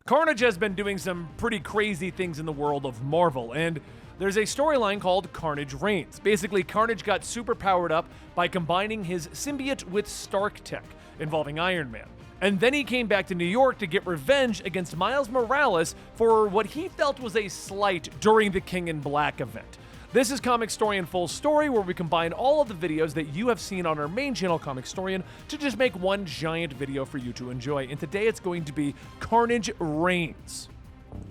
Carnage has been doing some pretty crazy things in the world of Marvel, and there's a storyline called Carnage Reigns. Basically, Carnage got super powered up by combining his symbiote with Stark tech, involving Iron Man. And then he came back to New York to get revenge against Miles Morales for what he felt was a slight during the King in Black event. This is Comicstorian Full Story, where we combine all of the videos that you have seen on our main channel, Comicstorian, to just make one giant video for you to enjoy. And today it's going to be Carnage Reigns.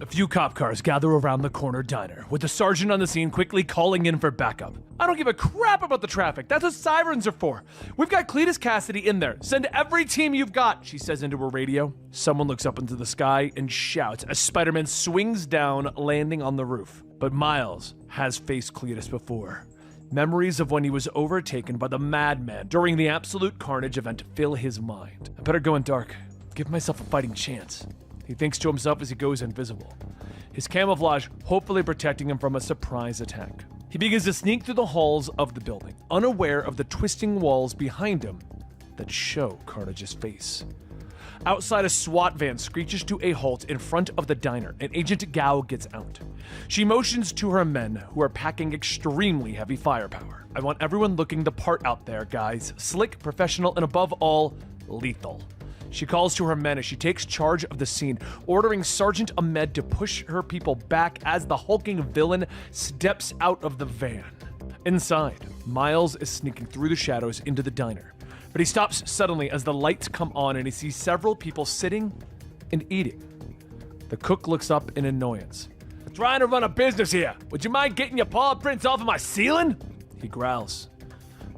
A few cop cars gather around the corner diner, with the sergeant on the scene quickly calling in for backup. I don't give a crap about the traffic. That's what sirens are for. We've got Cletus Cassidy in there. Send every team you've got, she says into her radio. Someone looks up into the sky and shouts as Spider-Man swings down, landing on the roof. But Miles has faced Cletus before. Memories of when he was overtaken by the Madman during the Absolute Carnage event fill his mind. I better go in dark. Give myself a fighting chance. He thinks to himself as he goes invisible, his camouflage hopefully protecting him from a surprise attack. He begins to sneak through the halls of the building, unaware of the twisting walls behind him that show Carnage's face. Outside, a SWAT van screeches to a halt in front of the diner, and Agent Gao gets out. She motions to her men, who are packing extremely heavy firepower. I want everyone looking the part out there, guys. Slick, professional, and above all, lethal. She calls to her men as she takes charge of the scene, ordering Sergeant Ahmed to push her people back as the hulking villain steps out of the van. Inside, Miles is sneaking through the shadows into the diner, but he stops suddenly as the lights come on and he sees several people sitting and eating. The cook looks up in annoyance. "I'm trying to run a business here. Would you mind getting your paw prints off of my ceiling?" he growls.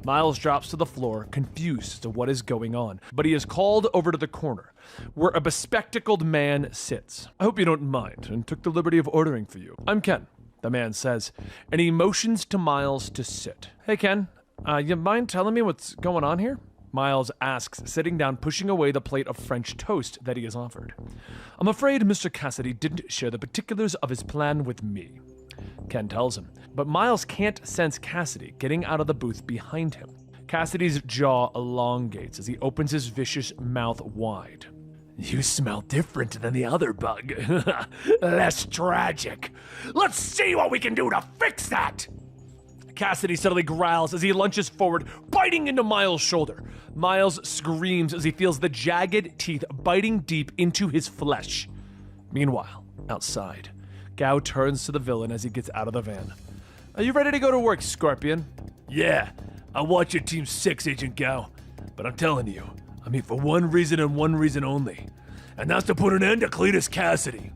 Miles drops to the floor, confused as to what is going on, but he is called over to the corner, where a bespectacled man sits. "I hope you don't mind, and took the liberty of ordering for you. I'm Ken," the man says, and he motions to Miles to sit. "Hey Ken, you mind telling me what's going on here?" Miles asks, sitting down, pushing away the plate of French toast that he is offered. "I'm afraid Mr. Cassidy didn't share the particulars of his plan with me," Ken tells him, but Miles can't sense Cassidy getting out of the booth behind him. Cassidy's jaw elongates as he opens his vicious mouth wide. "You smell different than the other bug. Less tragic. Let's see what we can do to fix that!" Cassidy suddenly growls as he lunges forward, biting into Miles' shoulder. Miles screams as he feels the jagged teeth biting deep into his flesh. Meanwhile, outside, Gao turns to the villain as he gets out of the van. "Are you ready to go to work, Scorpion?" "Yeah, I watch your Team 6, Agent Gao. But I'm telling you, I'm here for one reason and one reason only. And that's to put an end to Cletus Cassidy."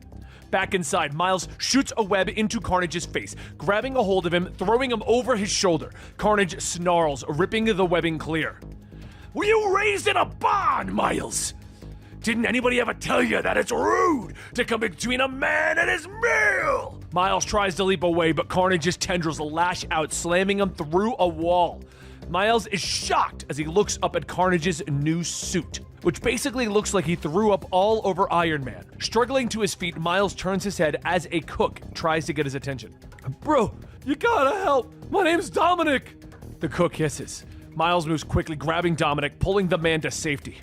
Back inside, Miles shoots a web into Carnage's face, grabbing a hold of him, throwing him over his shoulder. Carnage snarls, ripping the webbing clear. "Were you raised in a barn, Miles? Didn't anybody ever tell you that it's rude to come between a man and his meal?" Miles tries to leap away, but Carnage's tendrils lash out, slamming him through a wall. Miles is shocked as he looks up at Carnage's new suit, which basically looks like he threw up all over Iron Man. Struggling to his feet, Miles turns his head as a cook tries to get his attention. "Bro, you gotta help. My name's Dominic." The cook hisses. Miles moves quickly, grabbing Dominic, pulling the man to safety.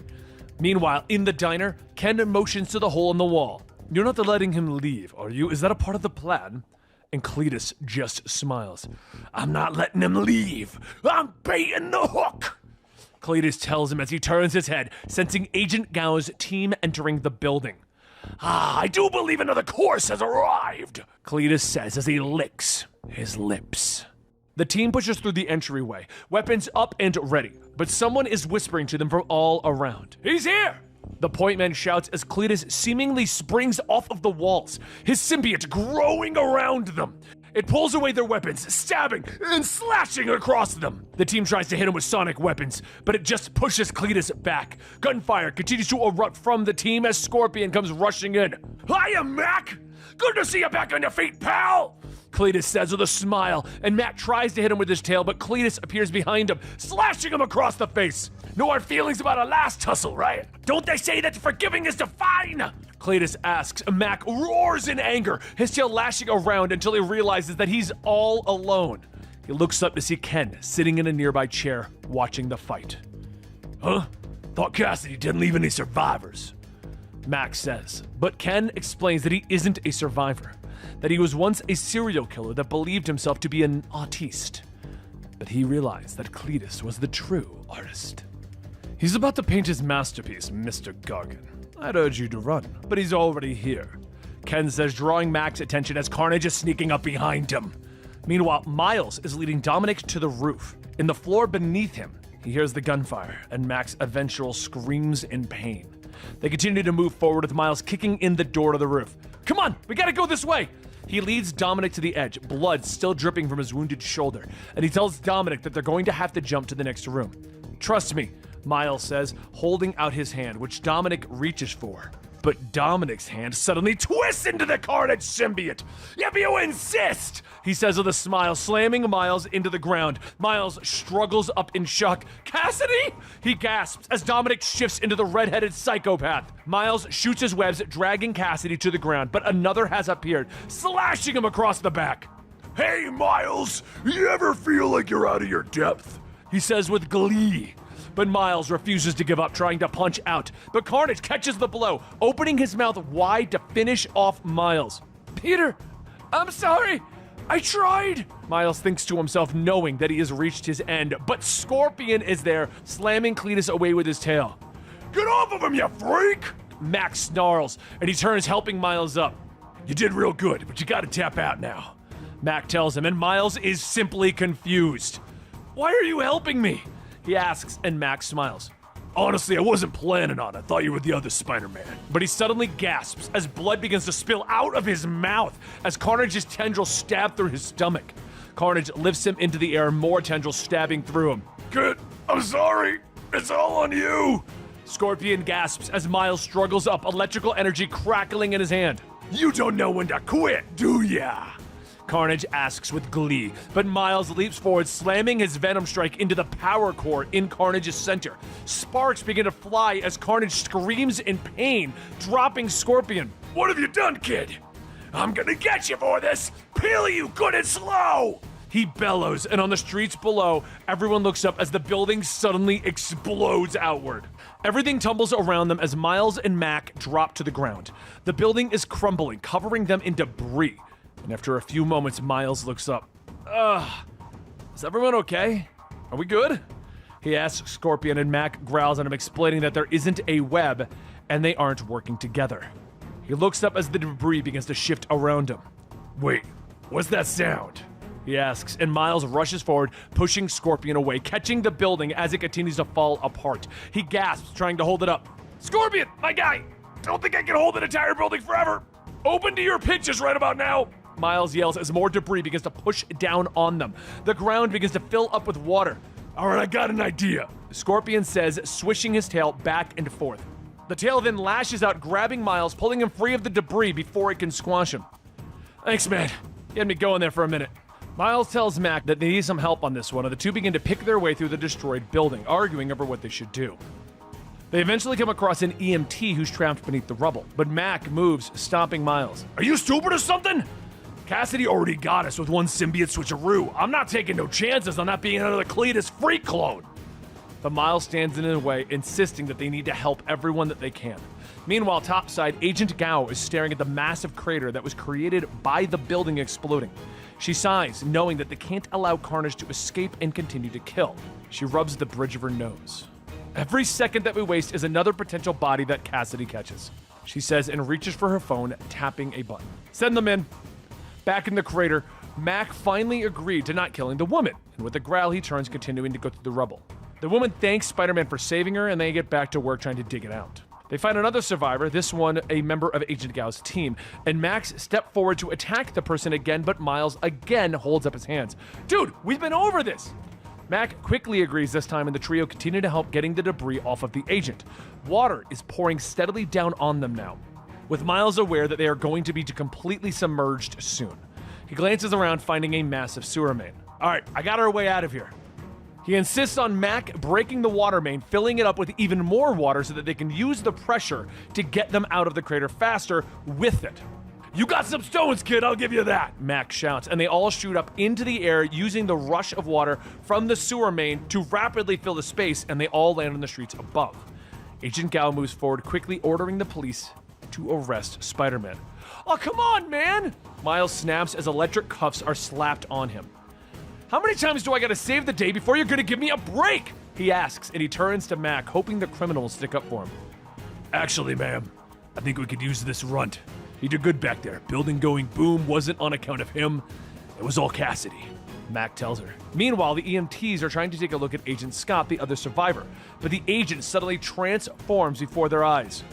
Meanwhile, in the diner, Ken motions to the hole in the wall. "You're not letting him leave, are you? Is that a part of the plan?" And Cletus just smiles. "I'm not letting him leave. I'm baiting the hook," Cletus tells him as he turns his head, sensing Agent Gao's team entering the building. "I do believe another course has arrived," Cletus says as he licks his lips. The team pushes through the entryway, weapons up and ready, but someone is whispering to them from all around. "He's here!" The point man shouts as Cletus seemingly springs off of the walls, his symbiote growing around them. It pulls away their weapons, stabbing and slashing across them. The team tries to hit him with sonic weapons, but it just pushes Cletus back. Gunfire continues to erupt from the team as Scorpion comes rushing in. "Hiya, Mac! Good to see you back on your feet, pal!" Cletus says with a smile, and Mac tries to hit him with his tail, but Cletus appears behind him, slashing him across the face. "No hard feelings about our last tussle, right? Don't they say that forgiving is divine?" Cletus asks. Mac roars in anger, his tail lashing around until he realizes that he's all alone. He looks up to see Ken sitting in a nearby chair, watching the fight. "Huh? Thought Cassidy didn't leave any survivors." Max says, but Ken explains that he isn't a survivor, that he was once a serial killer that believed himself to be an artiste. But he realized that Cletus was the true artist. He's about to paint his masterpiece, Mr. Gargan. I'd urge you to run, but he's already here. Ken says, drawing Max's attention as Carnage is sneaking up behind him. Meanwhile, Miles is leading Dominic to the roof. In the floor beneath him, he hears the gunfire, and Max eventually screams in pain. They continue to move forward with Miles kicking in the door to the roof. Come on, we gotta go this way! He leads Dominic to the edge, blood still dripping from his wounded shoulder, and he tells Dominic that they're going to have to jump to the next room. Trust me, Miles says, holding out his hand, which Dominic reaches for. But Dominic's hand suddenly twists into the Carnage symbiote. If you insist, he says with a smile, slamming Miles into the ground. Miles struggles up in shock. Cassidy? He gasps as Dominic shifts into the red-headed psychopath. Miles shoots his webs, dragging Cassidy to the ground, but another has appeared, slashing him across the back. Hey, Miles, you ever feel like you're out of your depth? He says with glee. But Miles refuses to give up, trying to punch out. But Carnage catches the blow, opening his mouth wide to finish off Miles. Peter, I'm sorry. I tried. Miles thinks to himself, knowing that he has reached his end. But Scorpion is there, slamming Cletus away with his tail. Get off of him, you freak! Max snarls, and he turns, helping Miles up. You did real good, but you gotta tap out now. Mac tells him, and Miles is simply confused. Why are you helping me? He asks, and Max smiles. Honestly, I wasn't planning on it. I thought you were the other Spider-Man. But he suddenly gasps as blood begins to spill out of his mouth as Carnage's tendrils stab through his stomach. Carnage lifts him into the air, more tendrils stabbing through him. Good. I'm sorry. It's all on you. Scorpion gasps as Miles struggles up, electrical energy crackling in his hand. You don't know when to quit, do ya? Carnage asks with glee, but Miles leaps forward, slamming his Venom Strike into the power core in Carnage's center. Sparks begin to fly as Carnage screams in pain, dropping Scorpion. What have you done, kid? I'm gonna get you for this! Peel you good and slow! He bellows, and on the streets below, everyone looks up as the building suddenly explodes outward. Everything tumbles around them as Miles and Mac drop to the ground. The building is crumbling, covering them in debris. And after a few moments, Miles looks up. Is everyone okay? Are we good? He asks Scorpion, and Mac growls at him, explaining that there isn't a web and they aren't working together. He looks up as the debris begins to shift around him. Wait, what's that sound? He asks, and Miles rushes forward, pushing Scorpion away, catching the building as it continues to fall apart. He gasps, trying to hold it up. Scorpion, my guy! Don't think I can hold an entire building forever! Open to your pitches right about now! Miles yells as more debris begins to push down on them. The ground begins to fill up with water. All right, I got an idea. Scorpion says, swishing his tail back and forth. The tail then lashes out, grabbing Miles, pulling him free of the debris before it can squash him. Thanks, man. You had me going there for a minute. Miles tells Mac that they need some help on this one, and the two begin to pick their way through the destroyed building, arguing over what they should do. They eventually come across an EMT who's trapped beneath the rubble, but Mac moves, stopping Miles. Are you stupid or something? Cassidy already got us with one symbiote switcheroo. I'm not taking no chances on that being another Cletus freak clone. But Miles stands in the way, insisting that they need to help everyone that they can. Meanwhile, topside, Agent Gao is staring at the massive crater that was created by the building exploding. She sighs, knowing that they can't allow Carnage to escape and continue to kill. She rubs the bridge of her nose. Every second that we waste is another potential body that Cassidy catches. She says and reaches for her phone, tapping a button. Send them in. Back in the crater, Mac finally agreed to not killing the woman, and with a growl he turns, continuing to go through the rubble. The woman thanks Spider-Man for saving her, and they get back to work trying to dig it out. They find another survivor, this one a member of Agent Gao's team, and Max steps forward to attack the person again, but Miles again holds up his hands. Dude, we've been over this! Mac quickly agrees this time, and the trio continue to help getting the debris off of the agent. Water is pouring steadily down on them now, with Miles aware that they are going to be completely submerged soon. He glances around, finding a massive sewer main. All right, I got our way out of here. He insists on Mac breaking the water main, filling it up with even more water so that they can use the pressure to get them out of the crater faster with it. You got some stones, kid, I'll give you that, Mac shouts, and they all shoot up into the air using the rush of water from the sewer main to rapidly fill the space, and they all land on the streets above. Agent Gao moves forward, quickly ordering the police to arrest Spider-Man. Oh, come on, man! Miles snaps as electric cuffs are slapped on him. How many times do I gotta save the day before you're gonna give me a break? He asks, and he turns to Mac, hoping the criminal will stick up for him. Actually, ma'am, I think we could use this runt. He did good back there. Building going boom wasn't on account of him. It was all Cassidy, Mac tells her. Meanwhile, the EMTs are trying to take a look at Agent Scott, the other survivor, but the agent suddenly transforms before their eyes.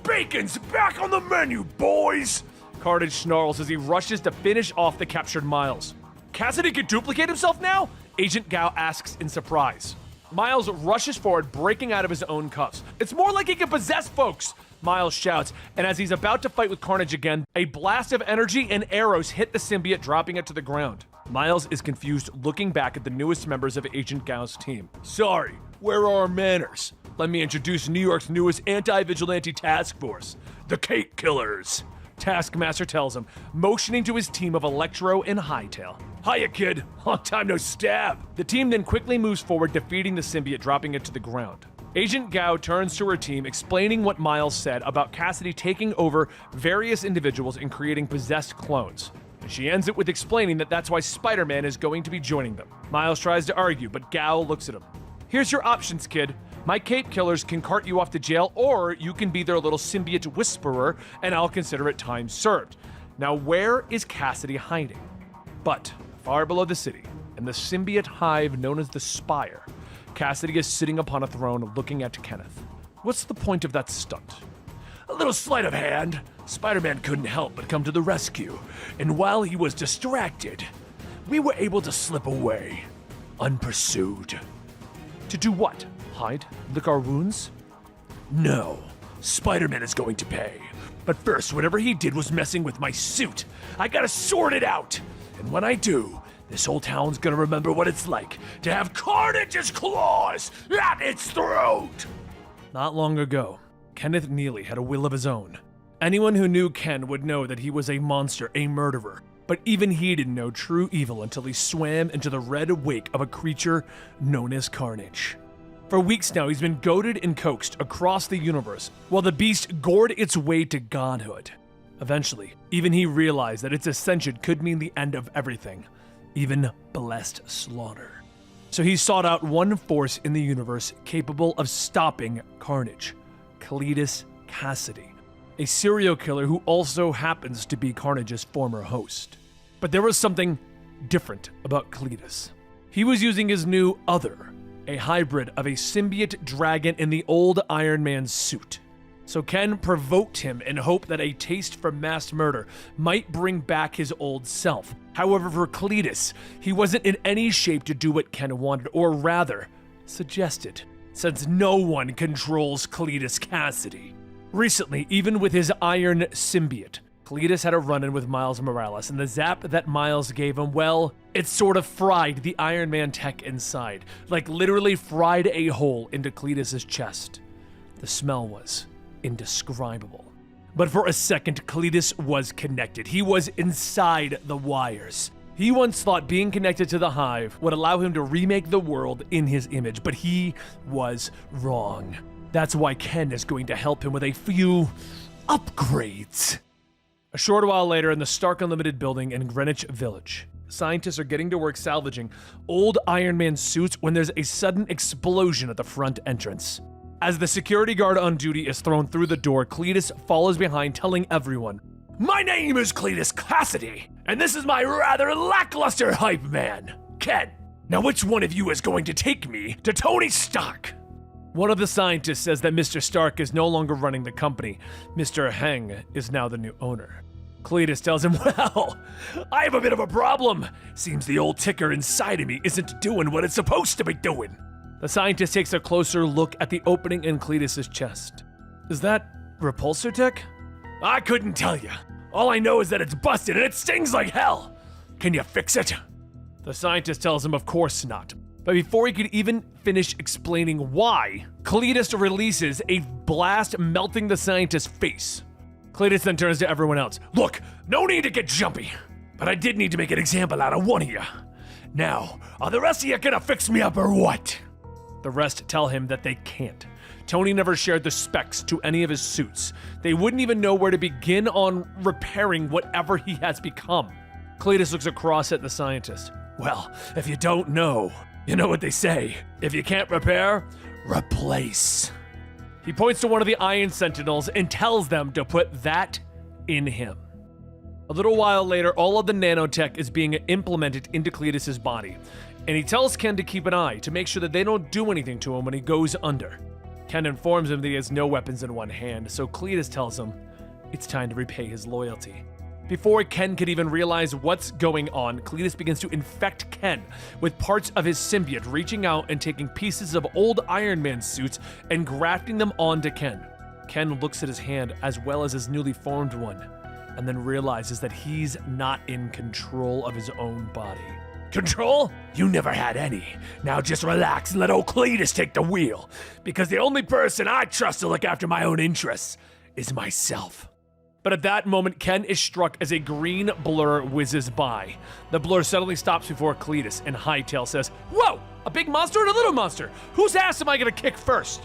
Bacon's back on the menu, boys! Carnage snarls as he rushes to finish off the captured Miles. Cassidy can duplicate himself now? Agent Gao asks in surprise. Miles rushes forward, breaking out of his own cuffs. It's more like he can possess folks, Miles shouts, and as he's about to fight with Carnage again, a blast of energy and arrows hit the symbiote, dropping it to the ground. Miles is confused, looking back at the newest members of Agent Gao's team. Sorry, where are our manners? Let me introduce New York's newest anti-vigilante task force, the Cake Killers. Taskmaster tells him, motioning to his team of Electro and Hightail. Hiya, kid. Long time no stab. The team then quickly moves forward, defeating the symbiote, dropping it to the ground. Agent Gao turns to her team, explaining what Miles said about Cassidy taking over various individuals and creating possessed clones. She ends it with explaining that that's why Spider-Man is going to be joining them. Miles tries to argue, but Gao looks at him. Here's your options, kid. My Cape Killers can cart you off to jail, or you can be their little symbiote whisperer, and I'll consider it time served. Now, where is Cassidy hiding? But far below the city, in the symbiote hive known as the Spire, Cassidy is sitting upon a throne looking at Kenneth. What's the point of that stunt? A little sleight of hand. Spider-Man couldn't help but come to the rescue, and while he was distracted, we were able to slip away, unpursued. To do what? Hide? Lick our wounds? No. Spider-Man is going to pay. But first, whatever he did was messing with my suit. I gotta sort it out. And when I do, this whole town's gonna remember what it's like to have Carnage's claws at its throat. Not long ago, Kenneth Neely had a will of his own. Anyone who knew Ken would know that he was a monster, a murderer. But even he didn't know true evil until he swam into the red wake of a creature known as Carnage. For weeks now, he's been goaded and coaxed across the universe, while the beast gored its way to godhood. Eventually, even he realized that its ascension could mean the end of everything, even blessed slaughter. So he sought out one force in the universe capable of stopping Carnage, Cletus Cassidy, a serial killer who also happens to be Carnage's former host. But there was something different about Cletus. He was using his new other, a hybrid of a symbiote dragon in the old Iron Man suit. So Ken provoked him in hope that a taste for mass murder might bring back his old self. However, for Cletus, he wasn't in any shape to do what Ken wanted, or rather, suggested, since no one controls Cletus Cassidy. Recently, even with his iron symbiote, Cletus had a run-in with Miles Morales, and the zap that Miles gave him, well, it sort of fried the Iron Man tech inside, like literally fried a hole into Cletus's chest. The smell was indescribable. But for a second, Cletus was connected. He was inside the wires. He once thought being connected to the Hive would allow him to remake the world in his image, but he was wrong. That's why Ken is going to help him with a few upgrades. A short while later, in the Stark Unlimited building in Greenwich Village, scientists are getting to work salvaging old Iron Man suits when there's a sudden explosion at the front entrance. As the security guard on duty is thrown through the door, Cletus follows behind, telling everyone, "My name is Cletus Cassidy, and this is my rather lackluster hype man, Ken. Now which one of you is going to take me to Tony Stark?" One of the scientists says that Mr. Stark is no longer running the company. Mr. Heng is now the new owner. Cletus tells him, "Well, I have a bit of a problem. Seems the old ticker inside of me isn't doing what it's supposed to be doing." The scientist takes a closer look at the opening in Cletus's chest. "Is that repulsor tech?" "I couldn't tell you. All I know is that it's busted and it stings like hell. Can you fix it?" The scientist tells him of course not. But before he could even finish explaining why, Cletus releases a blast, melting the scientist's face. Cletus then turns to everyone else. "Look, no need to get jumpy, but I did need to make an example out of one of you. Now, are the rest of you gonna fix me up or what?" The rest tell him that they can't. Tony never shared the specs to any of his suits. They wouldn't even know where to begin on repairing whatever he has become. Cletus looks across at the scientist. Well, if you don't know, you know what they say. If you can't repair, replace. He points to one of the Iron Sentinels and tells them to put that in him. A little while later, all of the nanotech is being implemented into Cletus's body, and he tells Ken to keep an eye to make sure that they don't do anything to him when he goes under. Ken informs him that he has no weapons in one hand, so Cletus tells him it's time to repay his loyalty. Before Ken could even realize what's going on, Cletus begins to infect Ken with parts of his symbiote, reaching out and taking pieces of old Iron Man suits and grafting them onto Ken. Ken looks at his hand as well as his newly formed one, and then realizes that he's not in control of his own body. Control? You never had any. Now just relax and let old Cletus take the wheel, because the only person I trust to look after my own interests is myself. But at that moment, Ken is struck as a green blur whizzes by. The blur suddenly stops before Cletus, and Hightail says, "Whoa! A big monster and a little monster! Whose ass am I gonna kick first?"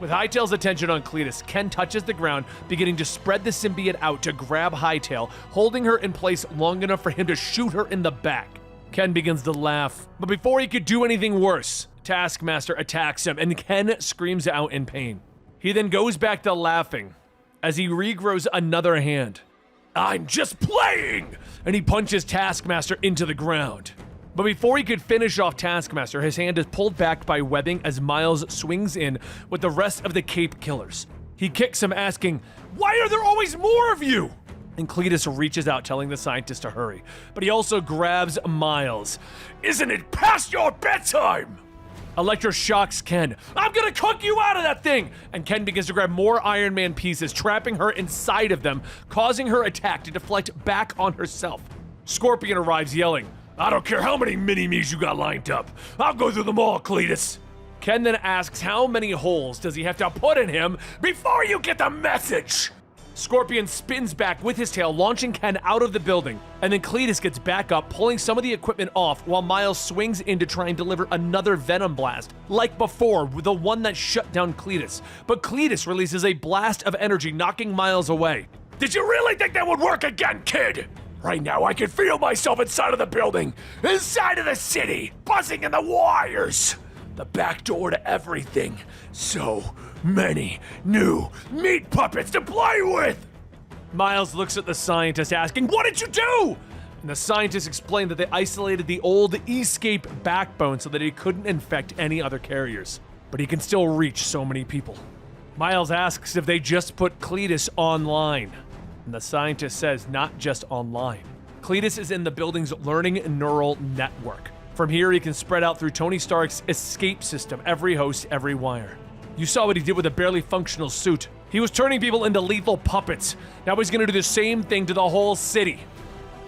With Hightail's attention on Cletus, Ken touches the ground, beginning to spread the symbiote out to grab Hightail, holding her in place long enough for him to shoot her in the back. Ken begins to laugh, but before he could do anything worse, Taskmaster attacks him, and Ken screams out in pain. He then goes back to laughing as he regrows another hand. "I'm just playing!" And he punches Taskmaster into the ground. But before he could finish off Taskmaster, his hand is pulled back by webbing as Miles swings in with the rest of the Cape Killers. He kicks him, asking, "Why are there always more of you?" And Cletus reaches out, telling the scientist to hurry. But he also grabs Miles. "Isn't it past your bedtime?" Electra shocks Ken. "I'm gonna cook you out of that thing!" And Ken begins to grab more Iron Man pieces, trapping her inside of them, causing her attack to deflect back on herself. Scorpion arrives, yelling, "I don't care how many mini-me's you got lined up. I'll go through them all, Cletus." Ken then asks how many holes does he have to put in him before you get the message? Scorpion spins back with his tail, launching Ken out of the building, and then Cletus gets back up, pulling some of the equipment off while Miles swings in to try and deliver another Venom blast, like before, the one that shut down Cletus. But Cletus releases a blast of energy, knocking Miles away. "Did you really think that would work again, kid? Right now, I can feel myself inside of the building, inside of the city, buzzing in the wires. The back door to everything. So many new meat puppets to play with." Miles looks at the scientist, asking, "What did you do?" And the scientist explained that they isolated the old escape backbone so that it couldn't infect any other carriers. But he can still reach so many people. Miles asks if they just put Cletus online. And the scientist says not just online. Cletus is in the building's learning neural network. From here, he can spread out through Tony Stark's escape system, every host, every wire. You saw what he did with a barely functional suit. He was turning people into lethal puppets. Now he's gonna do the same thing to the whole city.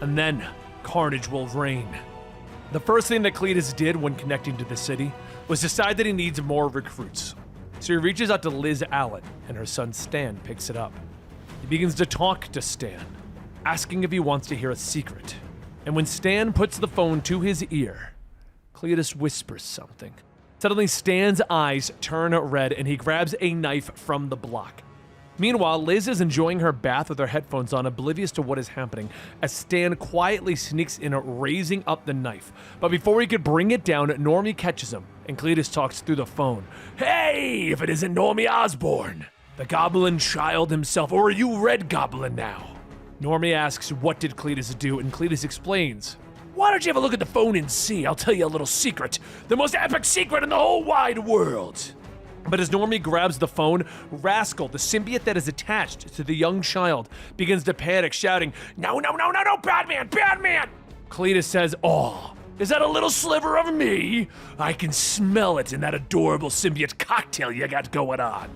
And then, carnage will reign. The first thing that Cletus did when connecting to the city was decide that he needs more recruits. So he reaches out to Liz Allen, and her son Stan picks it up. He begins to talk to Stan, asking if he wants to hear a secret. And when Stan puts the phone to his ear, Cletus whispers something. Suddenly, Stan's eyes turn red and he grabs a knife from the block. Meanwhile, Liz is enjoying her bath with her headphones on, oblivious to what is happening, as Stan quietly sneaks in, raising up the knife. But before he could bring it down, Normie catches him, and Cletus talks through the phone. "Hey, if it isn't Normie Osborn, the Goblin Child himself, or are you Red Goblin now?" Normie asks what did Cletus do, and Cletus explains. "Why don't you have a look at the phone and see? I'll tell you a little secret. The most epic secret in the whole wide world." But as Normie grabs the phone, Rascal, the symbiote that is attached to the young child, begins to panic, shouting, "No, no, no, no, no, Batman, Batman!" Cletus says, "Oh, is that a little sliver of me? I can smell it in that adorable symbiote cocktail you got going on.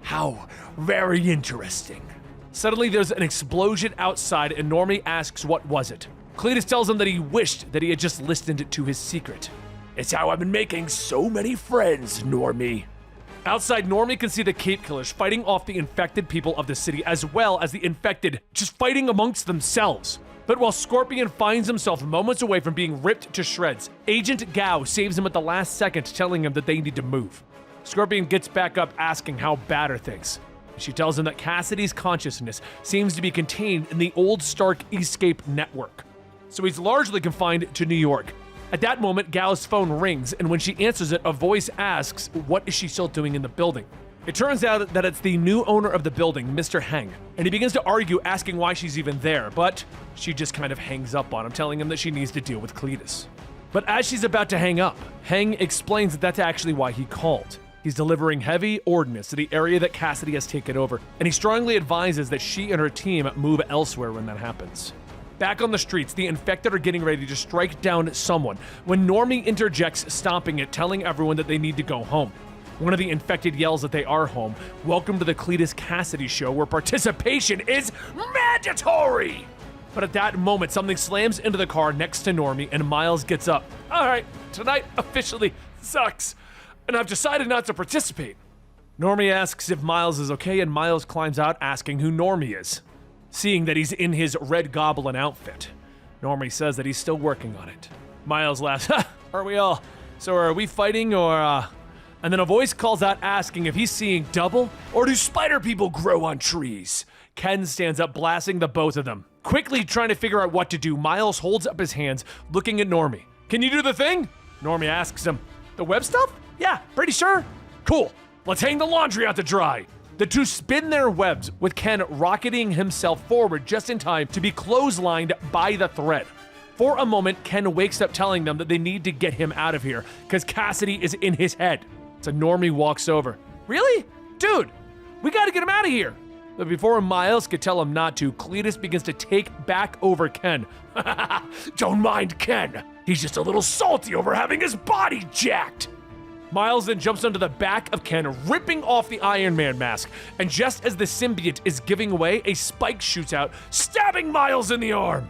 How very interesting." Suddenly, there's an explosion outside, and Normie asks what was it. Cletus tells him that he wished that he had just listened to his secret. "It's how I've been making so many friends, Normie." Outside, Normie can see the Cape Killers fighting off the infected people of the city, as well as the infected just fighting amongst themselves. But while Scorpion finds himself moments away from being ripped to shreds, Agent Gao saves him at the last second, telling him that they need to move. Scorpion gets back up asking how bad are things. She tells him that Cassidy's consciousness seems to be contained in the old Stark escape network, so he's largely confined to New York. At that moment, Gal's phone rings, and when she answers it, a voice asks, what is she still doing in the building? It turns out that it's the new owner of the building, Mr. Heng, and he begins to argue, asking why she's even there, but she just kind of hangs up on him, telling him that she needs to deal with Cletus. But as she's about to hang up, Heng explains that that's actually why he called. He's delivering heavy ordnance to the area that Cassidy has taken over, and he strongly advises that she and her team move elsewhere when that happens. Back on the streets, the infected are getting ready to strike down someone when Normie interjects, stopping it, telling everyone that they need to go home. One of the infected yells that they are home. Welcome to the Cletus Cassidy show, where participation is mandatory! But at that moment, something slams into the car next to Normie, and Miles gets up. All right, tonight officially sucks, and I've decided not to participate. Normie asks if Miles is okay, and Miles climbs out asking who Normie is. Seeing that he's in his Red Goblin outfit, Normie says that he's still working on it. Miles laughs, ha, are we all? So are we fighting or, And then a voice calls out asking if he's seeing double, or do spider people grow on trees? Ken stands up, blasting the both of them. Quickly trying to figure out what to do, Miles holds up his hands, looking at Normie. Can you do the thing? Normie asks him, the web stuff? Yeah, pretty sure. Cool, let's hang the laundry out to dry. The two spin their webs, with Ken rocketing himself forward just in time to be clotheslined by the thread. For a moment, Ken wakes up telling them that they need to get him out of here, because Cassidy is in his head. So Normie walks over. Really? Dude, we gotta get him out of here. But before Miles could tell him not to, Cletus begins to take back over Ken. Don't mind Ken. He's just a little salty over having his body jacked. Miles then jumps onto the back of Ken, ripping off the Iron Man mask. And just as the symbiote is giving way, a spike shoots out, stabbing Miles in the arm.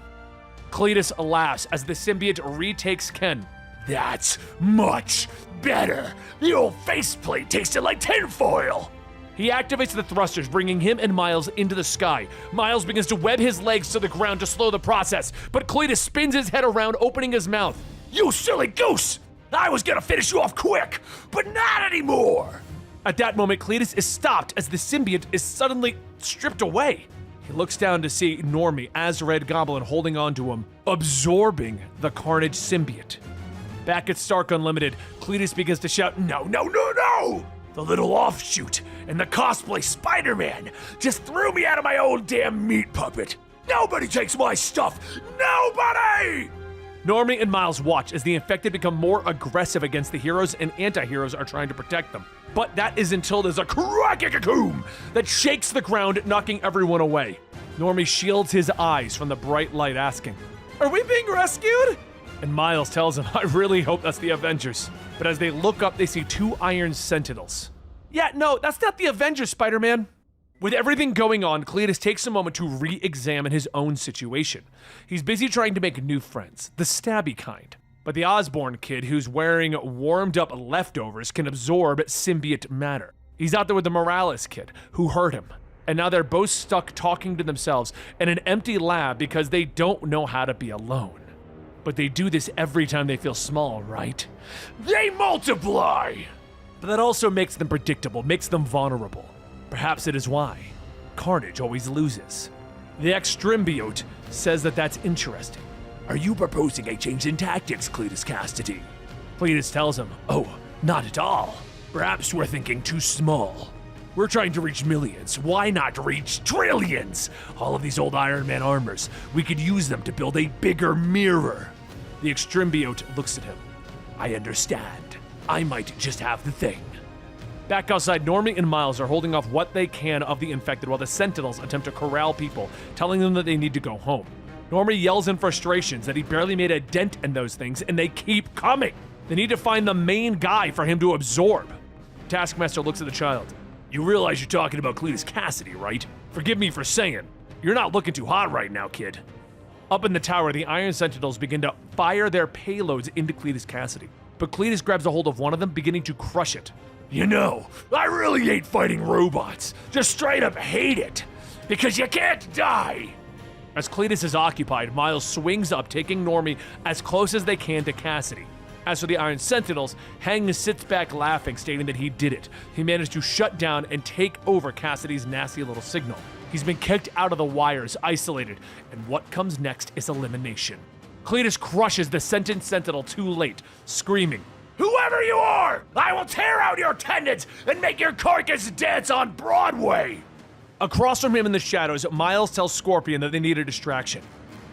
Cletus laughs as the symbiote retakes Ken. That's much better. The old faceplate tasted like tinfoil. He activates the thrusters, bringing him and Miles into the sky. Miles begins to web his legs to the ground to slow the process, but Cletus spins his head around, opening his mouth. You silly goose! I was gonna finish you off quick, but not anymore! At that moment, Cletus is stopped as the symbiote is suddenly stripped away. He looks down to see Normie as Red Goblin holding onto him, absorbing the Carnage symbiote. Back at Stark Unlimited, Cletus begins to shout, No, no, no, no! The little offshoot and the cosplay Spider-Man just threw me out of my own damn meat puppet. Nobody takes my stuff! Nobody! Normie and Miles watch as the infected become more aggressive against the heroes, and anti-heroes are trying to protect them. But that is until there's a crack-a-coom that shakes the ground, knocking everyone away. Normie shields his eyes from the bright light, asking, Are we being rescued? And Miles tells him, I really hope that's the Avengers. But as they look up, they see two Iron Sentinels. Yeah, no, that's not the Avengers, Spider-Man. With everything going on, Cletus takes a moment to re-examine his own situation. He's busy trying to make new friends, the stabby kind. But the Osborn kid, who's wearing warmed-up leftovers, can absorb symbiote matter. He's out there with the Morales kid, who hurt him. And now they're both stuck talking to themselves in an empty lab because they don't know how to be alone. But they do this every time they feel small, right? They multiply! But that also makes them predictable, makes them vulnerable. Perhaps it is why Carnage always loses. The Extrembiote says that that's interesting. Are you proposing a change in tactics, Cletus Cassidy? Cletus tells him, Oh, not at all. Perhaps we're thinking too small. We're trying to reach millions. Why not reach trillions? All of these old Iron Man armors, we could use them to build a bigger mirror. The Extrembiote looks at him. I understand. I might just have the thing. Back outside, Normie and Miles are holding off what they can of the infected while the Sentinels attempt to corral people, telling them that they need to go home. Normie yells in frustrations that he barely made a dent in those things, and they keep coming. They need to find the main guy for him to absorb. Taskmaster looks at the child. You realize you're talking about Cletus Cassidy, right? Forgive me for saying. You're not looking too hot right now, kid. Up in the tower, the Iron Sentinels begin to fire their payloads into Cletus Cassidy. But Cletus grabs a hold of one of them, beginning to crush it. You know, I really hate fighting robots. Just straight up hate it. Because you can't die. As Cletus is occupied, Miles swings up, taking Normie as close as they can to Cassidy. As for the Iron Sentinels, Hang sits back laughing, stating that he did it. He managed to shut down and take over Cassidy's nasty little signal. He's been kicked out of the wires, isolated, and what comes next is elimination. Cletus crushes the sentient Sentinel too late, screaming, "Whoever you are, I will tear out your tendons and make your carcass dance on Broadway!" Across from him in the shadows, Miles tells Scorpion that they need a distraction.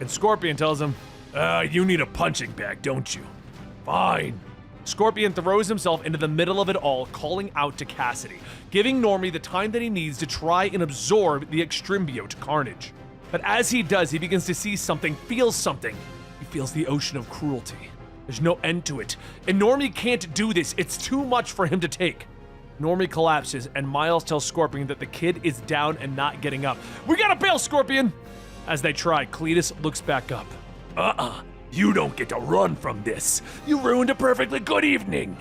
And Scorpion tells him, you need a punching bag, don't you? Fine. Scorpion throws himself into the middle of it all, calling out to Cassidy, giving Normie the time that he needs to try and absorb the extrymbiote Carnage. But as he does, he begins to see something, feel something. He feels the ocean of cruelty. There's no end to it, and Normie can't do this. It's too much for him to take. Normie collapses, and Miles tells Scorpion that the kid is down and not getting up. "We gotta bail, Scorpion!" As they try, Cletus looks back up. You don't get to run from this. You ruined a perfectly good evening.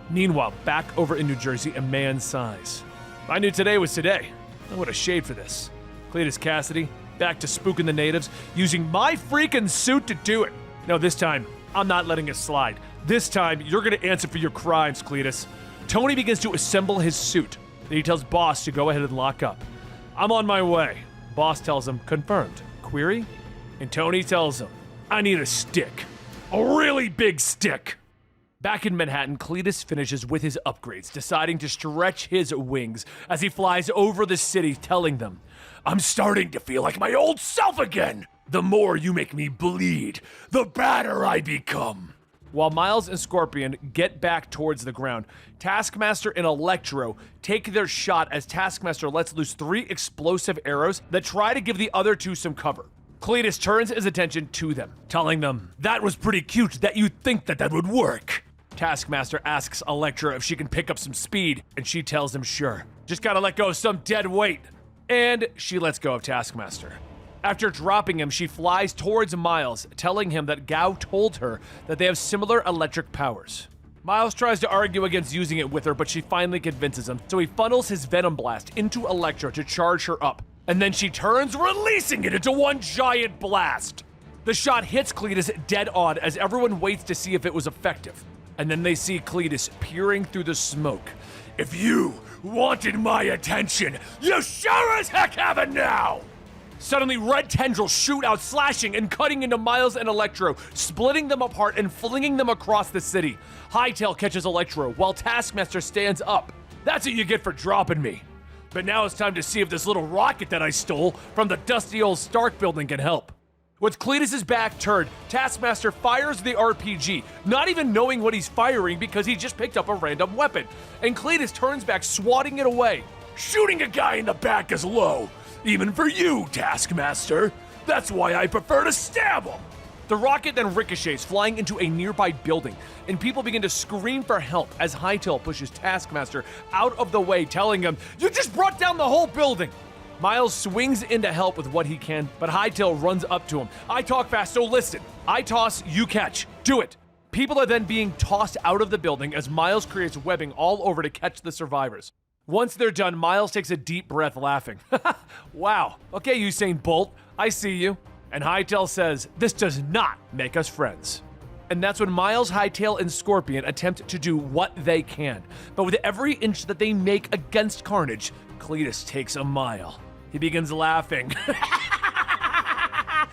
Meanwhile, back over in New Jersey, a man sighs. I knew today was today. I would have shaved for this. Cletus Cassidy, back to spooking the natives, using my freaking suit to do it. No, this time, I'm not letting it slide. This time, you're gonna answer for your crimes, Cletus. Tony begins to assemble his suit. Then he tells Boss to go ahead and lock up. I'm on my way. Boss tells him, confirmed. Query? And Tony tells him, I need a stick. A really big stick. Back in Manhattan, Cletus finishes with his upgrades, deciding to stretch his wings as he flies over the city, telling them, I'm starting to feel like my old self again. The more you make me bleed, the badder I become. While Miles and Scorpion get back towards the ground, Taskmaster and Electro take their shot as Taskmaster lets loose 3 explosive arrows that try to give the other 2 some cover. Cletus turns his attention to them, telling them, that was pretty cute that you think that would work. Taskmaster asks Electro if she can pick up some speed, and she tells him sure. Just gotta let go of some dead weight. And she lets go of Taskmaster. After dropping him, she flies towards Miles, telling him that Gao told her that they have similar electric powers. Miles tries to argue against using it with her, but she finally convinces him, so he funnels his Venom Blast into Electro to charge her up, and then she turns, releasing it into one giant blast. The shot hits Cletus dead on as everyone waits to see if it was effective, and then they see Cletus peering through the smoke. If you wanted my attention, you sure as heck have it now! Suddenly, red tendrils shoot out, slashing and cutting into Miles and Electro, splitting them apart and flinging them across the city. Hightail catches Electro, while Taskmaster stands up. That's what you get for dropping me. But now it's time to see if this little rocket that I stole from the dusty old Stark building can help. With Cletus's back turned, Taskmaster fires the RPG, not even knowing what he's firing because he just picked up a random weapon. And Cletus turns back, swatting it away. Shooting a guy in the back is low. Even for you, Taskmaster. That's why I prefer to stab him. The rocket then ricochets, flying into a nearby building, and people begin to scream for help as Hightail pushes Taskmaster out of the way, telling him, you just brought down the whole building. Miles swings in to help with what he can, but Hightail runs up to him. I talk fast, so listen. I toss, you catch. Do it. People are then being tossed out of the building as Miles creates webbing all over to catch the survivors. Once they're done, Miles takes a deep breath, laughing. Wow, okay, Usain Bolt, I see you. And Hightail says, this does not make us friends. And that's when Miles, Hightail, and Scorpion attempt to do what they can. But with every inch that they make against Carnage, Cletus takes a mile. He begins laughing.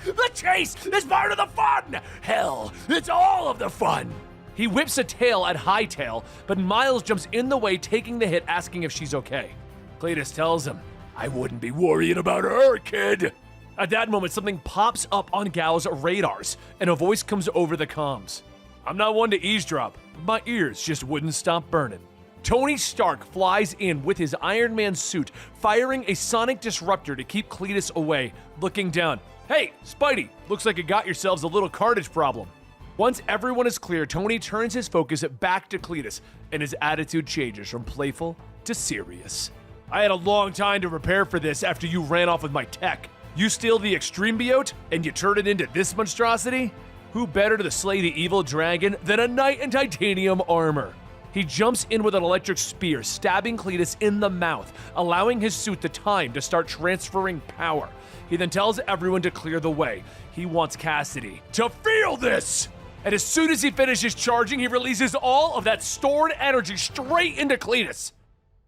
The chase is part of the fun! Hell, it's all of the fun! He whips a tail at Hightail, but Miles jumps in the way, taking the hit, asking if she's okay. Cletus tells him, I wouldn't be worrying about her, kid. At that moment, something pops up on Gao's radars, and a voice comes over the comms. I'm not one to eavesdrop, but my ears just wouldn't stop burning. Tony Stark flies in with his Iron Man suit, firing a sonic disruptor to keep Cletus away, looking down. Hey, Spidey, looks like you got yourselves a little Carnage problem. Once everyone is clear, Tony turns his focus back to Cletus, and his attitude changes from playful to serious. I had a long time to prepare for this after you ran off with my tech. You steal the extrymbiote, and you turn it into this monstrosity? Who better to slay the evil dragon than a knight in titanium armor? He jumps in with an electric spear, stabbing Cletus in the mouth, allowing his suit the time to start transferring power. He then tells everyone to clear the way. He wants Cassidy to feel this! And as soon as he finishes charging, he releases all of that stored energy straight into Cletus.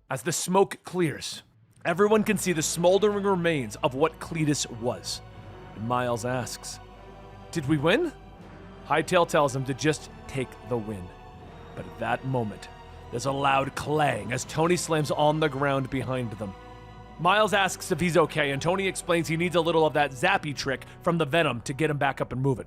As the smoke clears, everyone can see the smoldering remains of what Cletus was. And Miles asks, "Did we win?" Hightail tells him to just take the win. But at that moment, there's a loud clang as Tony slams on the ground behind them. Miles asks if he's okay, and Tony explains he needs a little of that zappy trick from the Venom to get him back up and moving.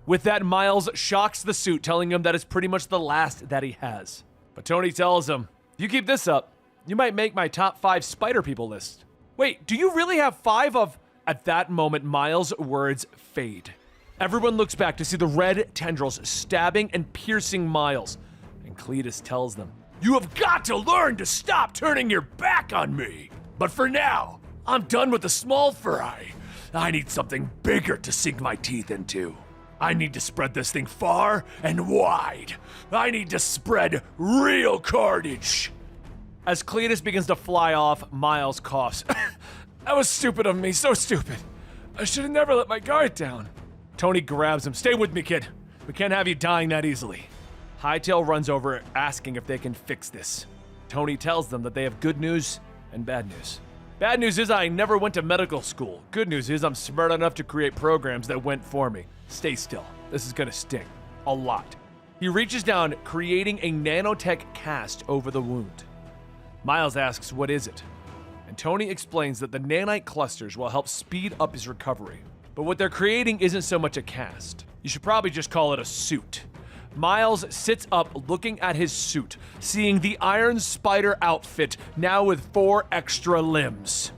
With that, Miles shocks the suit, telling him that it's pretty much the last that he has. But Tony tells him, "You keep this up, you might make my top 5 spider people list." Wait, do you really have 5 of... At that moment, Miles' words fade. Everyone looks back to see the red tendrils stabbing and piercing Miles. And Cletus tells them, "You have got to learn to stop turning your back on me. But for now, I'm done with the small fry. I need something bigger to sink my teeth into. I need to spread this thing far and wide. I need to spread real carnage." As Cletus begins to fly off, Miles coughs. "That was stupid of me, so stupid. I should have never let my guard down." Tony grabs him. "Stay with me, kid. We can't have you dying that easily." Hightail runs over, asking if they can fix this. Tony tells them that they have good news and bad news. Bad news is I never went to medical school. Good news is I'm smart enough to create programs that went for me. Stay still. This is gonna sting. A lot. He reaches down, creating a nanotech cast over the wound. Miles asks, "What is it?" And Tony explains that the nanite clusters will help speed up his recovery. But what they're creating isn't so much a cast. You should probably just call it a suit. Miles sits up looking at his suit, seeing the Iron Spider outfit now with 4 extra limbs.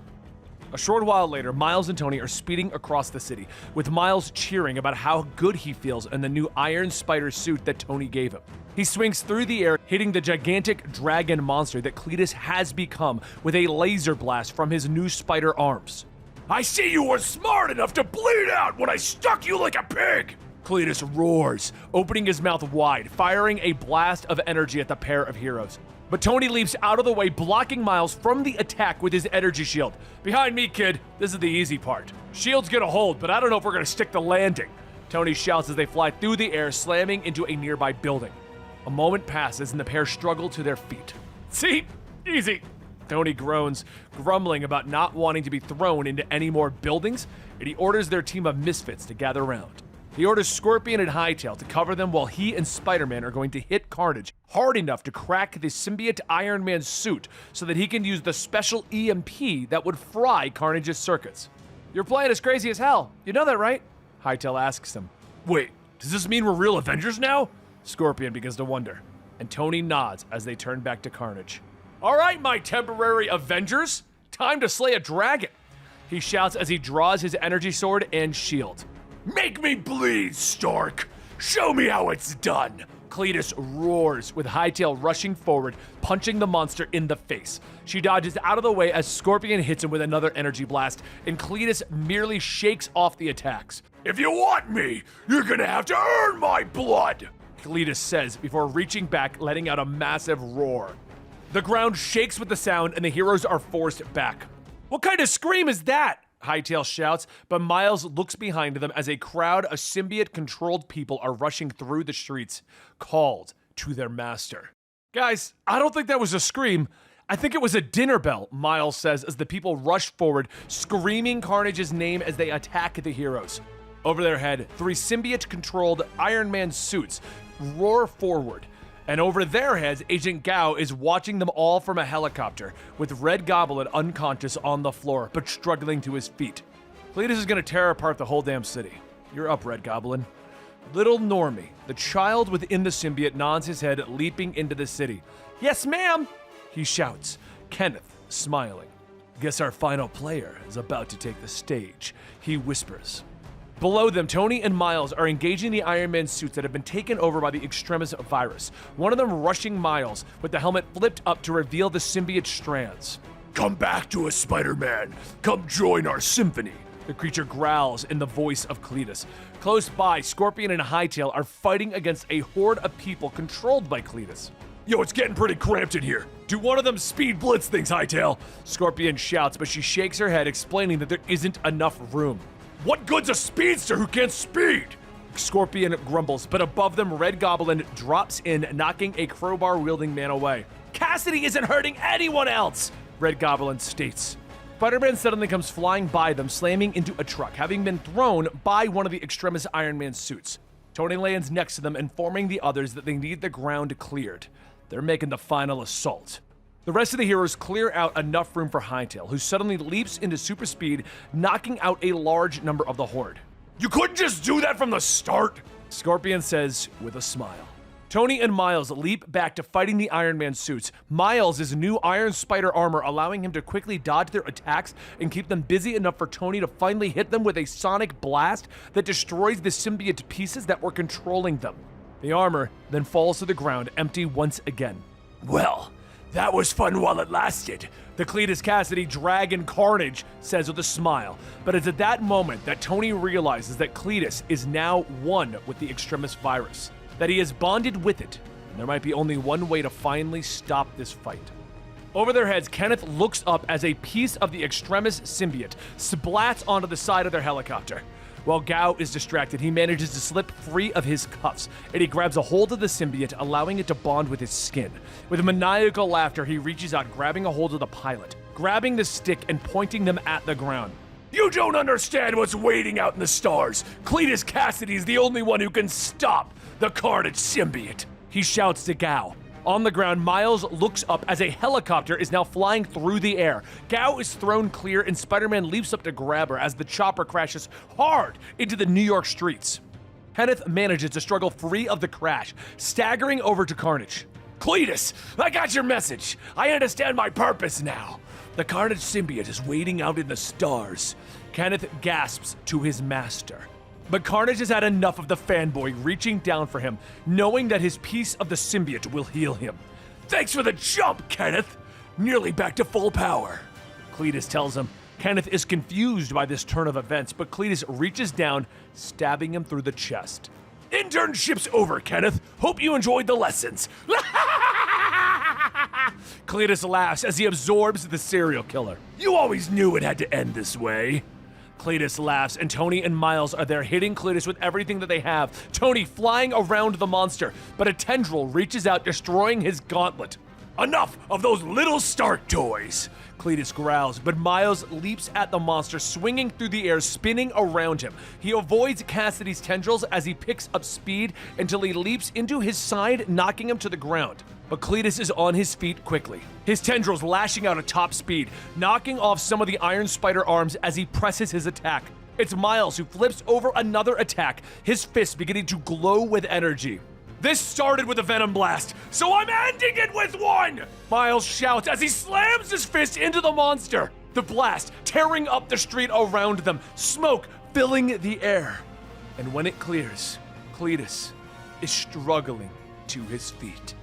A short while later, Miles and Tony are speeding across the city, with Miles cheering about how good he feels in the new Iron Spider suit that Tony gave him. He swings through the air, hitting the gigantic dragon monster that Cletus has become with a laser blast from his new spider arms. "I see you were smart enough to bleed out when I stuck you like a pig!" Cletus roars, opening his mouth wide, firing a blast of energy at the pair of heroes. But Tony leaps out of the way, blocking Miles from the attack with his energy shield. "Behind me, kid. This is the easy part. Shield's gonna hold, but I don't know if we're gonna stick the landing." Tony shouts as they fly through the air, slamming into a nearby building. A moment passes and the pair struggle to their feet. "See? Easy." Tony groans, grumbling about not wanting to be thrown into any more buildings, and he orders their team of misfits to gather around. He orders Scorpion and Hightail to cover them while he and Spider-Man are going to hit Carnage hard enough to crack the symbiote Iron Man's suit so that he can use the special EMP that would fry Carnage's circuits. "Your plan is crazy as hell. You know that, right?" Hightail asks him. "Wait, does this mean we're real Avengers now?" Scorpion begins to wonder, and Tony nods as they turn back to Carnage. "All right, my temporary Avengers, time to slay a dragon," he shouts as he draws his energy sword and shield. "Make me bleed, Stark! Show me how it's done!" Cletus roars, with Hightail rushing forward, punching the monster in the face. She dodges out of the way as Scorpion hits him with another energy blast, and Cletus merely shakes off the attacks. "If you want me, you're gonna have to earn my blood!" Cletus says before reaching back, letting out a massive roar. The ground shakes with the sound, and the heroes are forced back. "What kind of scream is that?" Hightail shouts, but Miles looks behind them as a crowd of symbiote-controlled people are rushing through the streets, called to their master. "Guys, I don't think that was a scream. I think it was a dinner bell," Miles says as the people rush forward, screaming Carnage's name as they attack the heroes. Over their head, 3 symbiote-controlled Iron Man suits roar forward. And over their heads, Agent Gao is watching them all from a helicopter, with Red Goblin unconscious on the floor, but struggling to his feet. Cletus is gonna tear apart the whole damn city. You're up, Red Goblin. Little Normie, the child within the symbiote, nods his head, leaping into the city. "Yes, ma'am!" he shouts, Kenneth smiling. "Guess our final player is about to take the stage," he whispers. Below them, Tony and Miles are engaging the Iron Man suits that have been taken over by the Extremis virus, one of them rushing Miles, with the helmet flipped up to reveal the symbiote strands. "Come back to us, Spider-Man! Come join our symphony!" The creature growls in the voice of Cletus. Close by, Scorpion and Hightail are fighting against a horde of people controlled by Cletus. "Yo, it's getting pretty cramped in here. Do one of them speed blitz things, Hightail!" Scorpion shouts, but she shakes her head, explaining that there isn't enough room. "What good's a speedster who can't speed?" Scorpion grumbles, but above them, Red Goblin drops in, knocking a crowbar-wielding man away. Cassidy isn't hurting anyone else, Red Goblin states. Spider-Man suddenly comes flying by them, slamming into a truck, having been thrown by one of the Extremis Iron Man suits. Tony lands next to them, informing the others that they need the ground cleared. They're making the final assault. The rest of the heroes clear out enough room for Hightail, who suddenly leaps into super speed, knocking out a large number of the Horde. You couldn't just do that from the start, Scorpion says with a smile. Tony and Miles leap back to fighting the Iron Man suits. Miles' new Iron Spider armor allowing him to quickly dodge their attacks and keep them busy enough for Tony to finally hit them with a sonic blast that destroys the symbiote pieces that were controlling them. The armor then falls to the ground, empty once again. Well, that was fun while it lasted, the Cletus Cassidy Dragon Carnage says with a smile. But it's at that moment that Tony realizes that Cletus is now one with the Extremis virus, that he is bonded with it, and there might be only one way to finally stop this fight. Over their heads, Kenneth looks up as a piece of the Extremis symbiote splats onto the side of their helicopter. While Gao is distracted, he manages to slip free of his cuffs, and he grabs a hold of the symbiote, allowing it to bond with his skin. With maniacal laughter, he reaches out, grabbing a hold of the pilot, grabbing the stick and pointing them at the ground. You don't understand what's waiting out in the stars. Cletus Cassidy is the only one who can stop the Carnage symbiote, he shouts to Gao. On the ground, Miles looks up as a helicopter is now flying through the air. Gao is thrown clear and Spider-Man leaps up to grab her as the chopper crashes hard into the New York streets. Kenneth manages to struggle free of the crash, staggering over to Carnage. Cletus, I got your message. I understand my purpose now. The Carnage symbiote is waiting out in the stars. Kenneth gasps to his master. But Carnage has had enough of the fanboy reaching down for him, knowing that his piece of the symbiote will heal him. Thanks for the jump, Kenneth! Nearly back to full power, Cletus tells him. Kenneth is confused by this turn of events, but Cletus reaches down, stabbing him through the chest. Internship's over, Kenneth. Hope you enjoyed the lessons. Cletus laughs as he absorbs the serial killer. You always knew it had to end this way. Cletus laughs, and Tony and Miles are there hitting Cletus with everything that they have. Tony flying around the monster, but a tendril reaches out, destroying his gauntlet. Enough of those little Stark toys, Cletus growls, but Miles leaps at the monster, swinging through the air, spinning around him. He avoids Cassidy's tendrils as he picks up speed until he leaps into his side, knocking him to the ground. But Cletus is on his feet quickly, his tendrils lashing out at top speed, knocking off some of the Iron Spider arms as he presses his attack. It's Miles who flips over another attack, his fist beginning to glow with energy. This started with a Venom Blast, so I'm ending it with one! Miles shouts as he slams his fist into the monster. The blast tearing up the street around them, smoke filling the air. And when it clears, Cletus is struggling to his feet.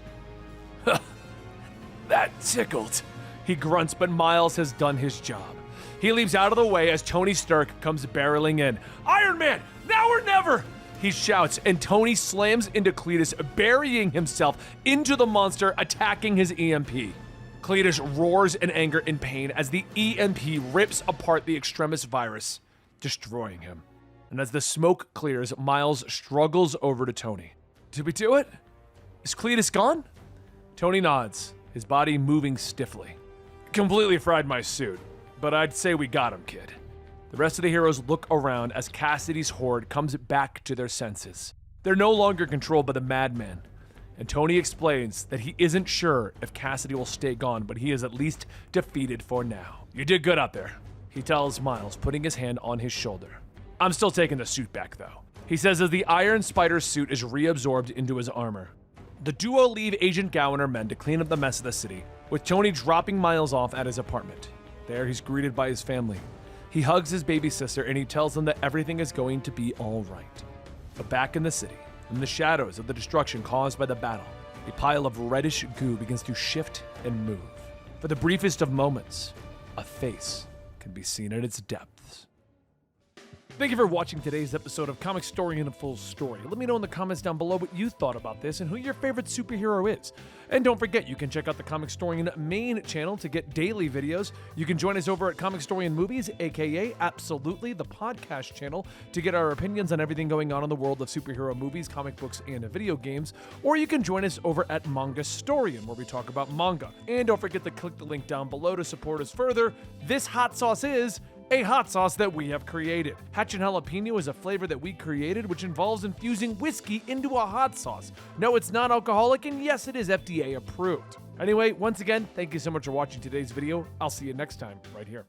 That tickled, he grunts, but Miles has done his job. He leaps out of the way as Tony Stark comes barreling in. Iron Man, now or never! He shouts, and Tony slams into Cletus, burying himself into the monster, attacking his EMP. Cletus roars in anger and pain as the EMP rips apart the Extremis virus, destroying him. And as the smoke clears, Miles struggles over to Tony. Did we do it? Is Cletus gone? Tony nods, his body moving stiffly. Completely fried my suit, but I'd say we got him, kid. The rest of the heroes look around as Cassidy's horde comes back to their senses. They're no longer controlled by the madman, and Tony explains that he isn't sure if Cassidy will stay gone, but he is at least defeated for now. You did good out there, he tells Miles, putting his hand on his shoulder. I'm still taking the suit back, though, he says as the Iron Spider suit is reabsorbed into his armor. The duo leave Agent Gao and her men to clean up the mess of the city, with Tony dropping Miles off at his apartment. There, he's greeted by his family. He hugs his baby sister and he tells them that everything is going to be all right. But back in the city, in the shadows of the destruction caused by the battle, a pile of reddish goo begins to shift and move. For the briefest of moments, a face can be seen at its depths. Thank you for watching today's episode of Comicstorian Full Story. Let me know in the comments down below what you thought about this and who your favorite superhero is. And don't forget, you can check out the Comicstorian main channel to get daily videos. You can join us over at Comicstorian Movies, aka Absolutely, the podcast channel, to get our opinions on everything going on in the world of superhero movies, comic books, and video games. Or you can join us over at Mangastorian, where we talk about manga. And don't forget to click the link down below to support us further. This hot sauce is a hot sauce that we have created. Hatch and Jalapeno is a flavor that we created, which involves infusing whiskey into a hot sauce. No, it's not alcoholic, and yes, it is FDA approved. Anyway, once again, thank you so much for watching today's video. I'll see you next time, right here.